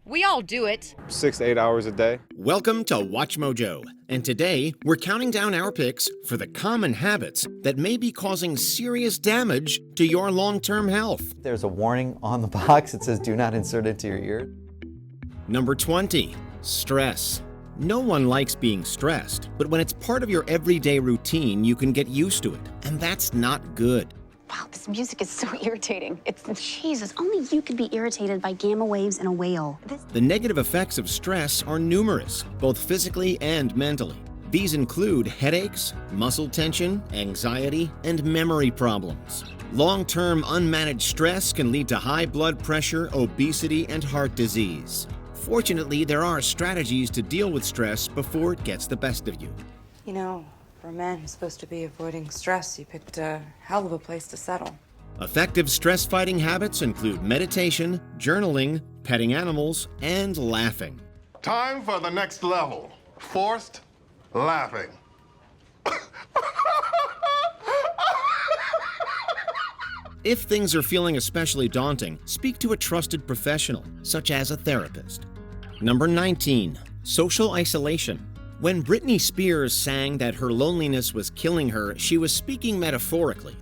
We all do it. 6 to 8 hours a day. Welcome to WatchMojo, and today we're counting down our picks for the common habits that may be causing serious damage to your long-term health. There's a warning on the box. It says do not insert into your ear. Number 20, stress. No one likes being stressed, but when it's part of your everyday routine, you can get used to it, and that's not good. Wow, this music is so irritating. Jesus, only you could be irritated by gamma waves and a whale. The negative effects of stress are numerous, both physically and mentally. These include headaches, muscle tension, anxiety, and memory problems. Long-term unmanaged stress can lead to high blood pressure, obesity, and heart disease. Fortunately, there are strategies to deal with stress before it gets the best of you. You know, for a man who's supposed to be avoiding stress, you picked a hell of a place to settle. Effective stress-fighting habits include meditation, journaling, petting animals, and laughing. Time for the next level. Forced laughing. If things are feeling especially daunting, speak to a trusted professional, such as a therapist. Number 19, social isolation. When Britney Spears sang that her loneliness was killing her, she was speaking metaphorically.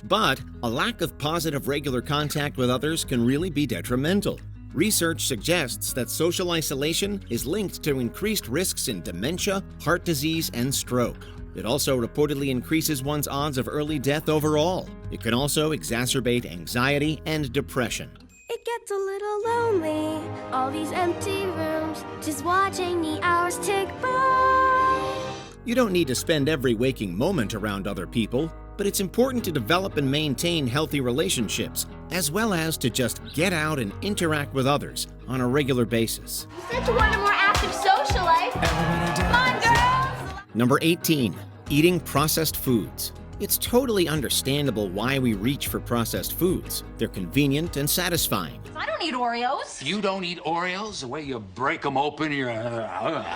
But a lack of positive regular contact with others can really be detrimental. Research suggests that social isolation is linked to increased risks in dementia, heart disease, and stroke. It also reportedly increases one's odds of early death overall. It can also exacerbate anxiety and depression. It gets a little lonely, all these empty rooms, just watching the hours tick by. You don't need to spend every waking moment around other people, but it's important to develop and maintain healthy relationships, as well as to just get out and interact with others on a regular basis. You said you want a more active social life. Come on, girls! Number 18, eating processed foods. It's totally understandable why we reach for processed foods. They're convenient and satisfying. I don't eat Oreos. You don't eat Oreos? The way you break them open, you're practically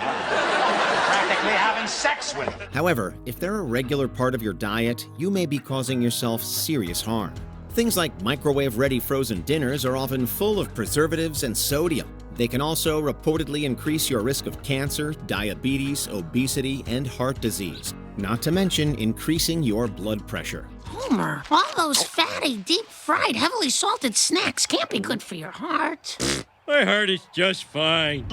having sex with them. However, if they're a regular part of your diet, you may be causing yourself serious harm. Things like microwave-ready frozen dinners are often full of preservatives and sodium. They can also reportedly increase your risk of cancer, diabetes, obesity, and heart disease, not to mention increasing your blood pressure. Homer, all those fatty, deep-fried, heavily salted snacks can't be good for your heart. My heart is just fine.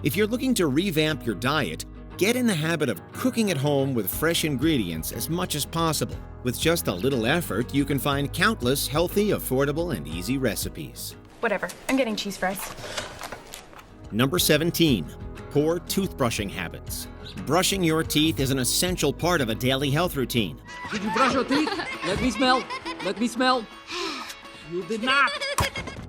If you're looking to revamp your diet, get in the habit of cooking at home with fresh ingredients as much as possible. With just a little effort, you can find countless healthy, affordable, and easy recipes. Whatever, I'm getting cheese fries. Number 17, poor toothbrushing habits. Brushing your teeth is an essential part of a daily health routine. Did you brush your teeth? Let me smell. Let me smell. You did not.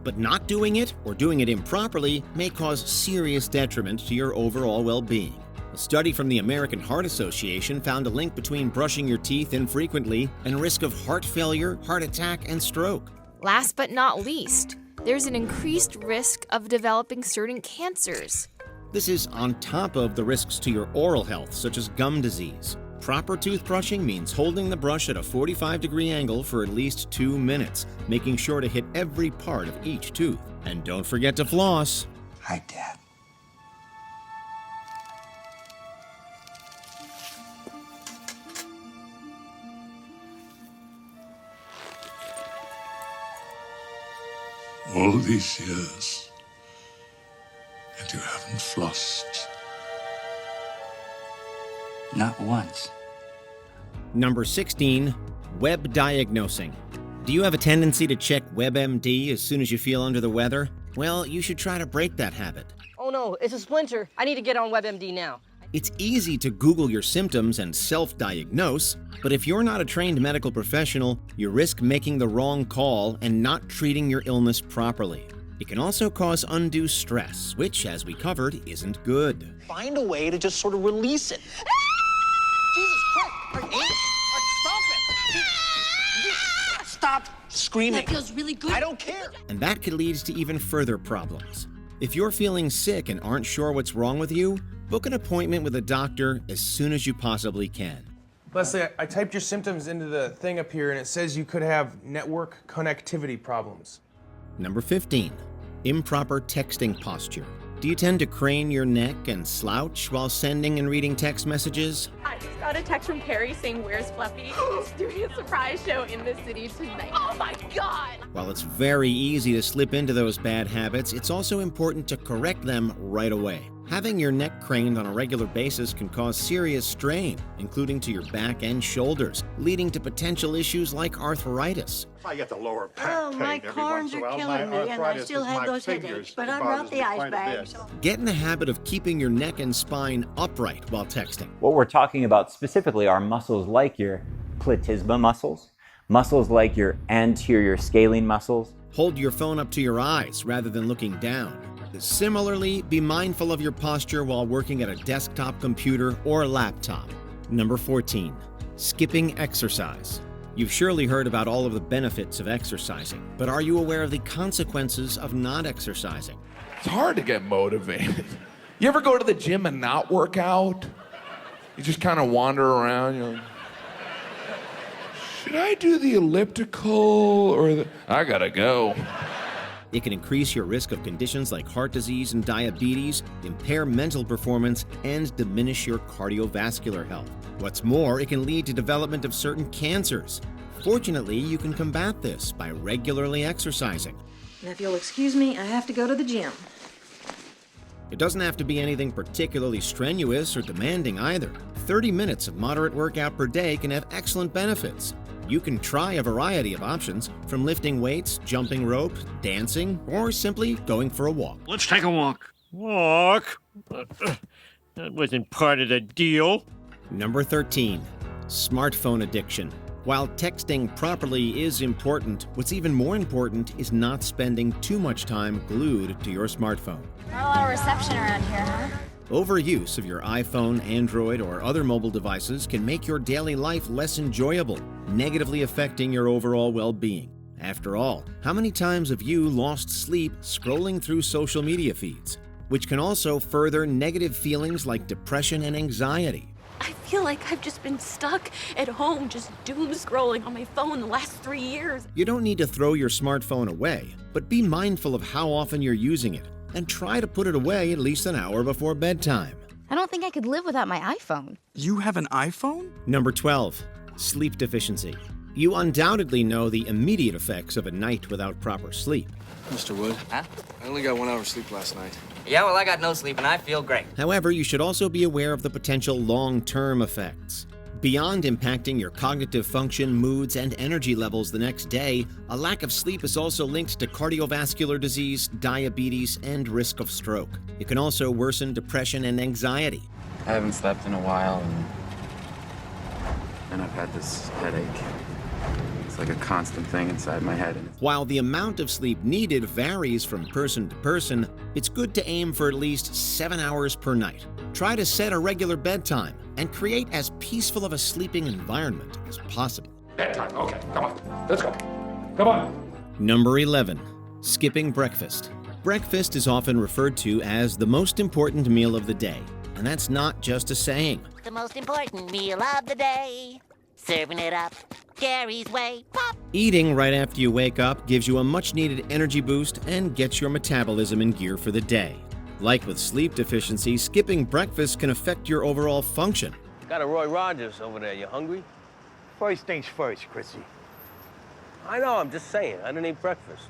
But not doing it or doing it improperly may cause serious detriment to your overall well-being. A study from the American Heart Association found a link between brushing your teeth infrequently and risk of heart failure, heart attack, and stroke. Last but not least, there's an increased risk of developing certain cancers. This is on top of the risks to your oral health, such as gum disease. Proper toothbrushing means holding the brush at a 45-degree angle for at least 2 minutes, making sure to hit every part of each tooth. And don't forget to floss. Hi, Dad. All these years, and you haven't flossed. Not once. Number 16, web diagnosing. Do you have a tendency to check WebMD as soon as you feel under the weather? Well, you should try to break that habit. Oh no, it's a splinter. I need to get on WebMD now. It's easy to Google your symptoms and self-diagnose, but if you're not a trained medical professional, you risk making the wrong call and not treating your illness properly. It can also cause undue stress, which, as we covered, isn't good. Find a way to just sort of release it. Jesus Christ! Stop it! Stop screaming. That feels really good. I don't care. And that could lead to even further problems. If you're feeling sick and aren't sure what's wrong with you, book an appointment with a doctor as soon as you possibly can. Leslie, I typed your symptoms into the thing up here, and it says you could have network connectivity problems. Number 15, improper texting posture. Do you tend to crane your neck and slouch while sending and reading text messages? I just got a text from Carrie saying, "Where's Fluffy?" He's doing a surprise show in the city tonight. Oh my God! While it's very easy to slip into those bad habits, it's also important to correct them right away. Having your neck craned on a regular basis can cause serious strain, including to your back and shoulders, leading to potential issues like arthritis. I get the lower back Oh, pain my every corns once in a are while. killing My me, and I arthritis still is have my those fingers. headaches, but It I brought bothers the me ice quite a bags. bit. Get in the habit of keeping your neck and spine upright while texting. What we're talking about specifically are muscles like your platysma muscles, muscles like your anterior scalene muscles. Hold your phone up to your eyes rather than looking down. Similarly, be mindful of your posture while working at a desktop computer or laptop. Number 14, skipping exercise. You've surely heard about all of the benefits of exercising, but are you aware of the consequences of not exercising? It's hard to get motivated. You ever go to the gym and not work out? You just kind of wander around, you're like, should I do the elliptical or the... I gotta go. It can increase your risk of conditions like heart disease and diabetes, impair mental performance, and diminish your cardiovascular health. What's more, it can lead to development of certain cancers. Fortunately, you can combat this by regularly exercising. And if you'll excuse me, I have to go to the gym. It doesn't have to be anything particularly strenuous or demanding either. 30 minutes of moderate workout per day can have excellent benefits. You can try a variety of options, from lifting weights, jumping rope, dancing, or simply going for a walk. Let's take a walk. Walk? That wasn't part of the deal. Number 13, smartphone addiction. While texting properly is important, what's even more important is not spending too much time glued to your smartphone. Not a lot of reception around here, huh? Overuse of your iPhone, Android, or other mobile devices can make your daily life less enjoyable, negatively affecting your overall well-being. After all, how many times have you lost sleep scrolling through social media feeds, which can also further negative feelings like depression and anxiety? I feel like I've just been stuck at home, just doom scrolling on my phone the last 3 years. You don't need to throw your smartphone away, but be mindful of how often you're using it, and try to put it away at least an hour before bedtime. I don't think I could live without my iPhone. You have an iPhone? Number 12, sleep deficiency. You undoubtedly know the immediate effects of a night without proper sleep. Mr. Wood? Huh? I only got 1 hour sleep last night. Yeah, well, I got no sleep and I feel great. However, you should also be aware of the potential long-term effects. Beyond impacting your cognitive function, moods, and energy levels the next day, a lack of sleep is also linked to cardiovascular disease, diabetes, and risk of stroke. It can also worsen depression and anxiety. I haven't slept in a while, and I've had this headache. It's like a constant thing inside my head. While the amount of sleep needed varies from person to person, it's good to aim for at least 7 hours per night. Try to set a regular bedtime and create as peaceful of a sleeping environment as possible. Bedtime, okay, come on, let's go. Come on. Number 11, skipping breakfast. Breakfast is often referred to as the most important meal of the day, and that's not just a saying. The most important meal of the day. Serving it up Gary's way. Pop! Eating right after you wake up gives you a much-needed energy boost and gets your metabolism in gear for the day. Like with sleep deficiency, skipping breakfast can affect your overall function. Got a Roy Rogers over there. You hungry? First things first, Chrissy. I know, I'm just saying. I didn't eat breakfast.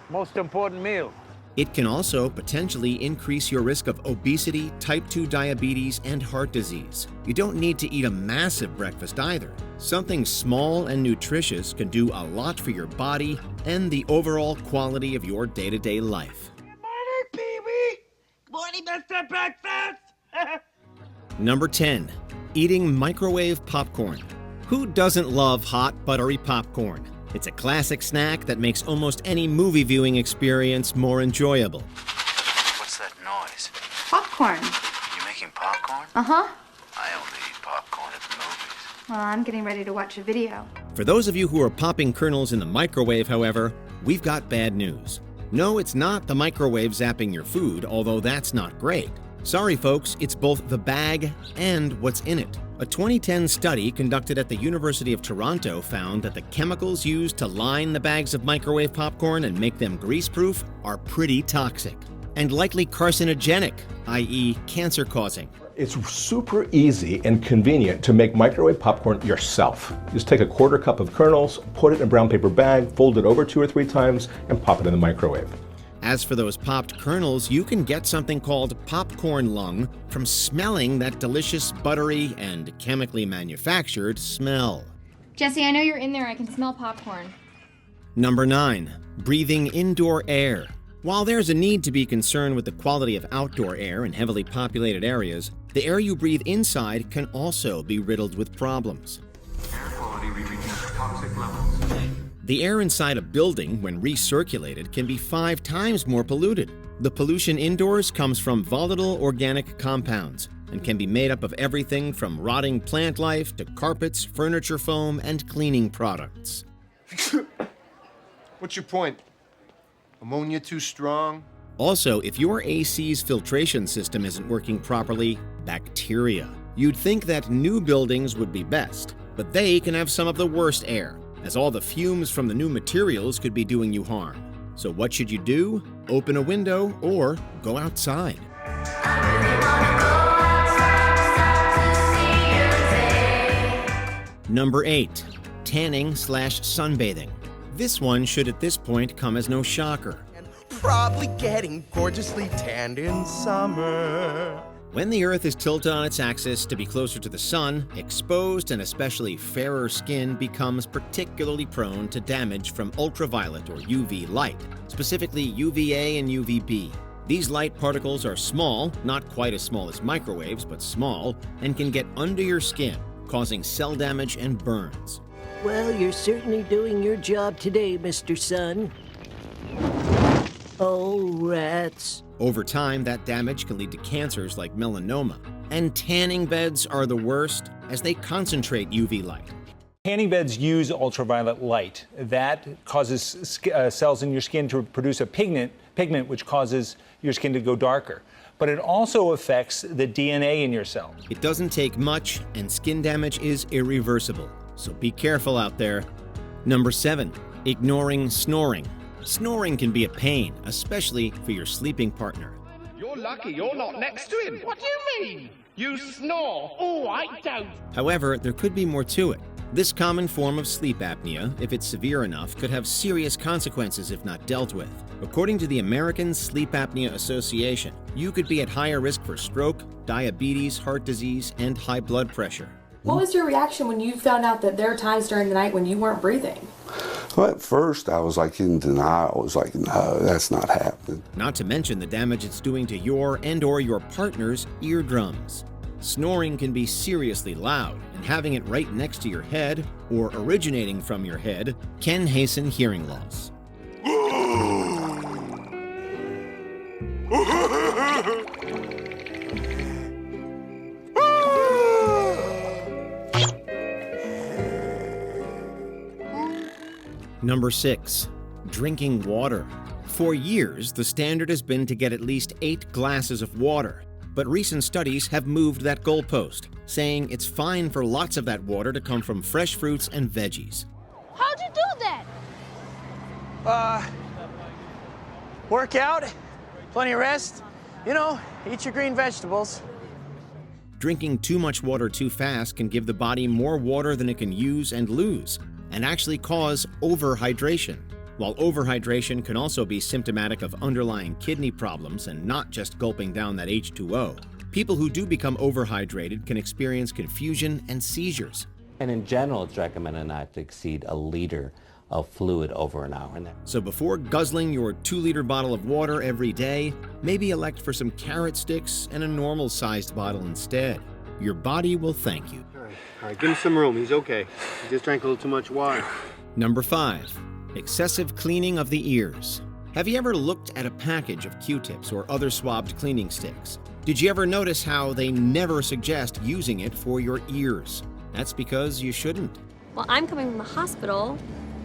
Most important meal. It can also potentially increase your risk of obesity, type 2 diabetes, and heart disease. You don't need to eat a massive breakfast either. Something small and nutritious can do a lot for your body and the overall quality of your day-to-day life. Morning, Pee-wee! Morning, Mr. Breakfast! Number 10, eating microwave popcorn. Who doesn't love hot, buttery popcorn? It's a classic snack that makes almost any movie viewing experience more enjoyable. What's that noise? Popcorn. You making popcorn? Uh-huh. I only eat popcorn at the movies. Well, I'm getting ready to watch a video. For those of you who are popping kernels in the microwave, however, we've got bad news. No, it's not the microwave zapping your food, although that's not great. Sorry folks, it's both the bag and what's in it. A 2010 study conducted at the University of Toronto found that the chemicals used to line the bags of microwave popcorn and make them grease-proof are pretty toxic and likely carcinogenic, i.e. cancer-causing. It's super easy and convenient to make microwave popcorn yourself. Just take a quarter cup of kernels, put it in a brown paper bag, fold it over 2 or 3 times, and pop it in the microwave. As for those popped kernels, you can get something called popcorn lung from smelling that delicious, buttery, and chemically manufactured smell. Jesse, I know you're in there. I can smell popcorn. Number 9, breathing indoor air. While there's a need to be concerned with the quality of outdoor air in heavily populated areas, the air you breathe inside can also be riddled with problems. Air quality reaching toxic levels. The air inside a building, when recirculated, can be 5 times more polluted. The pollution indoors comes from volatile organic compounds and can be made up of everything from rotting plant life to carpets, furniture foam, and cleaning products. What's your point? Ammonia too strong? Also, if your AC's filtration system isn't working properly, bacteria. You'd think that new buildings would be best, but they can have some of the worst air, as all the fumes from the new materials could be doing you harm. So what should you do? Open a window or go outside. Number 8, tanning/sunbathing. This one should at this point come as no shocker. Probably getting gorgeously tanned in summer. When the Earth is tilted on its axis to be closer to the sun, exposed and especially fairer skin becomes particularly prone to damage from ultraviolet or UV light, specifically UVA and UVB. These light particles are small, not quite as small as microwaves, but small, and can get under your skin, causing cell damage and burns. Well, you're certainly doing your job today, Mr. Sun. Oh, rats. Over time, that damage can lead to cancers like melanoma. And tanning beds are the worst, as they concentrate UV light. Tanning beds use ultraviolet light. That causes cells in your skin to produce a pigment which causes your skin to go darker. But it also affects the DNA in your cells. It doesn't take much, and skin damage is irreversible. So be careful out there. Number 7, ignoring snoring. Snoring can be a pain, especially for your sleeping partner. You're lucky you're not next to him. What do you mean? You snore. Oh, I don't. However, there could be more to it. This common form of sleep apnea, if it's severe enough, could have serious consequences if not dealt with. According to the American Sleep Apnea Association, you could be at higher risk for stroke, diabetes, heart disease, and high blood pressure. What was your reaction when you found out that there are times during the night when you weren't breathing? Well, at first I was like in denial. I was like, no, that's not happening. Not to mention the damage it's doing to your and/or your partner's eardrums. Snoring can be seriously loud, and having it right next to your head, or originating from your head, can hasten hearing loss. Number 6, drinking water. For years, the standard has been to get at least 8 glasses of water. But recent studies have moved that goalpost, saying it's fine for lots of that water to come from fresh fruits and veggies. How'd you do that? Work out, plenty of rest, you know, eat your green vegetables. Drinking too much water too fast can give the body more water than it can use and lose, and actually cause overhydration. While overhydration can also be symptomatic of underlying kidney problems and not just gulping down that H2O, people who do become overhydrated can experience confusion and seizures. And in general, it's recommended not to exceed a liter of fluid over an hour. So before guzzling your 2-liter bottle of water every day, maybe elect for some carrot sticks and a normal-sized bottle instead. Your body will thank you. All right, give him some room. He's okay. He just drank a little too much water. Number 5, excessive cleaning of the ears. Have you ever looked at a package of Q-tips or other swabbed cleaning sticks? Did you ever notice how they never suggest using it for your ears? That's because you shouldn't. Well, I'm coming from the hospital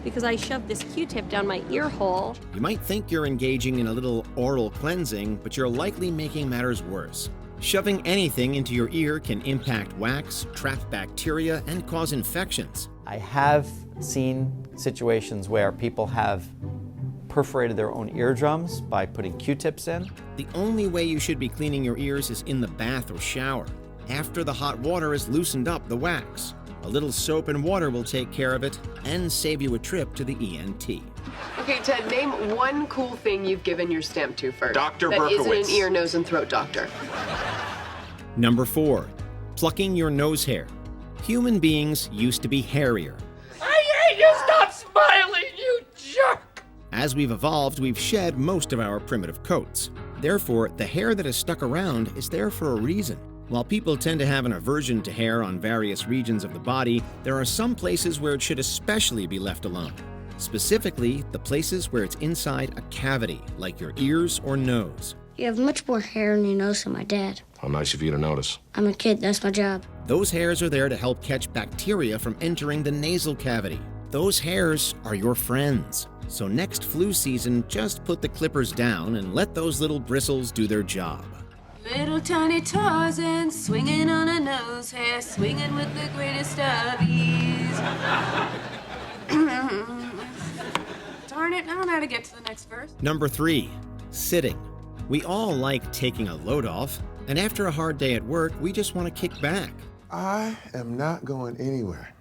because I shoved this Q-tip down my ear hole. You might think you're engaging in a little oral cleansing, but you're likely making matters worse. Shoving anything into your ear can impact wax, trap bacteria, and cause infections. I have seen situations where people have perforated their own eardrums by putting Q-tips in. The only way you should be cleaning your ears is in the bath or shower, after the hot water has loosened up the wax. A little soap and water will take care of it and save you a trip to the ENT. Okay, Ted, name one cool thing you've given your stamp to first. Dr. That Berkowitz. isn't an ear, nose, and throat doctor. Number 4, plucking your nose hair. Human beings used to be hairier. I hate you! Stop smiling, you jerk! As we've evolved, we've shed most of our primitive coats. Therefore, the hair that is stuck around is there for a reason. While people tend to have an aversion to hair on various regions of the body, there are some places where it should especially be left alone. Specifically, the places where it's inside a cavity, like your ears or nose. You have much more hair in your nose than my dad. How nice of you to notice. I'm a kid, that's my job. Those hairs are there to help catch bacteria from entering the nasal cavity. Those hairs are your friends. So next flu season, just put the clippers down and let those little bristles do their job. Little tiny Tarzan swinging on a nose hair, swinging with the greatest of ease. Darn it, I don't know how to get to the next verse. Number 3, sitting. We all like taking a load off, and after a hard day at work, we just want to kick back. I am not going anywhere.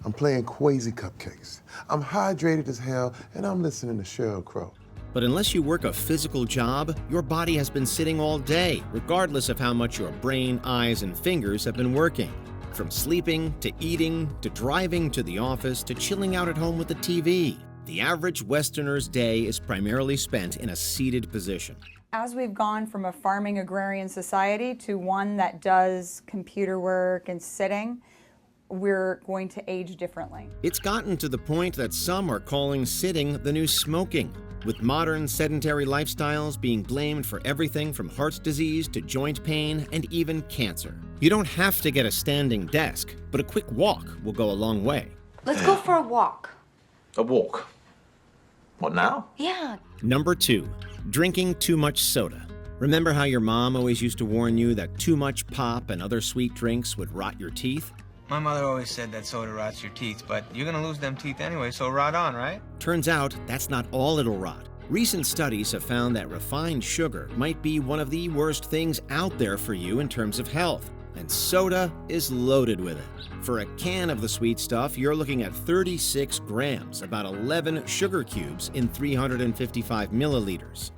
I'm playing Quasi Cupcakes. I'm hydrated as hell, and I'm listening to Sheryl Crow. But unless you work a physical job, your body has been sitting all day, regardless of how much your brain, eyes, and fingers have been working. From sleeping, to eating, to driving to the office, to chilling out at home with the TV. The average Westerner's day is primarily spent in a seated position. As we've gone from a farming agrarian society to one that does computer work and sitting, we're going to age differently. It's gotten to the point that some are calling sitting the new smoking, with modern sedentary lifestyles being blamed for everything from heart disease to joint pain and even cancer. You don't have to get a standing desk, but a quick walk will go a long way. Let's go for a walk. A walk? What now? Yeah. Number 2, drinking too much soda. Remember how your mom always used to warn you that too much pop and other sweet drinks would rot your teeth? My mother always said that soda rots your teeth, but you're gonna lose them teeth anyway, so rot on, right? Turns out that's not all it'll rot. Recent studies have found that refined sugar might be one of the worst things out there for you in terms of health, and soda is loaded with it. For a can of the sweet stuff, you're looking at 36 grams, about 11 sugar cubes in 355 milliliters.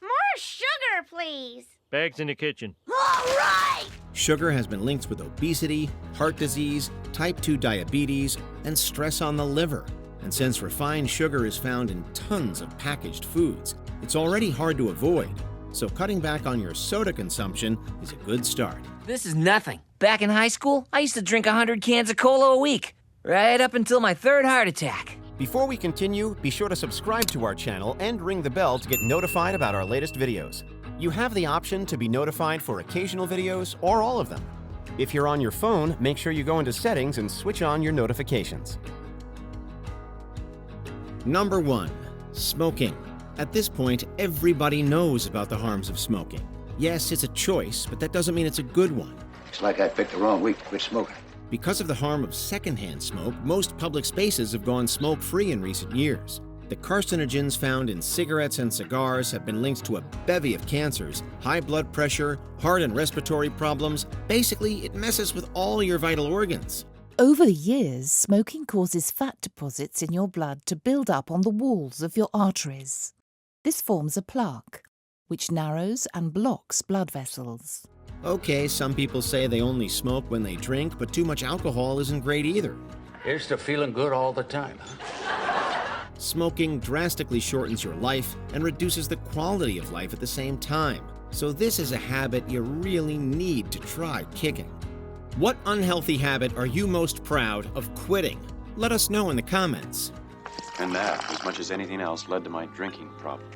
More sugar, please. Bags in the kitchen. All right! Sugar has been linked with obesity, heart disease, type 2 diabetes, and stress on the liver. And since refined sugar is found in tons of packaged foods, it's already hard to avoid. So cutting back on your soda consumption is a good start. This is nothing. Back in high school, I used to drink 100 cans of cola a week, right up until my 3rd heart attack. Before we continue, be sure to subscribe to our channel and ring the bell to get notified about our latest videos. You have the option to be notified for occasional videos or all of them. If you're on your phone, make sure you go into settings and switch on your notifications. Number 1, smoking. At this point, everybody knows about the harms of smoking. Yes, it's a choice, but that doesn't mean it's a good one. It's like I picked the wrong week to quit smoking. Because of the harm of secondhand smoke, most public spaces have gone smoke-free in recent years. The carcinogens found in cigarettes and cigars have been linked to a bevy of cancers, high blood pressure, heart and respiratory problems. Basically, it messes with all your vital organs. Over the years, smoking causes fat deposits in your blood to build up on the walls of your arteries. This forms a plaque, which narrows and blocks blood vessels. Okay, some people say they only smoke when they drink, but too much alcohol isn't great either. Here's to feeling good all the time. Smoking drastically shortens your life and reduces the quality of life at the same time. So this is a habit you really need to try kicking. What unhealthy habit are you most proud of quitting? Let us know in the comments. And that, as much as anything else, led to my drinking problem.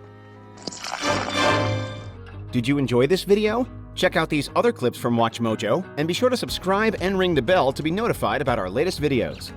Did you enjoy this video? Check out these other clips from WatchMojo and be sure to subscribe and ring the bell to be notified about our latest videos.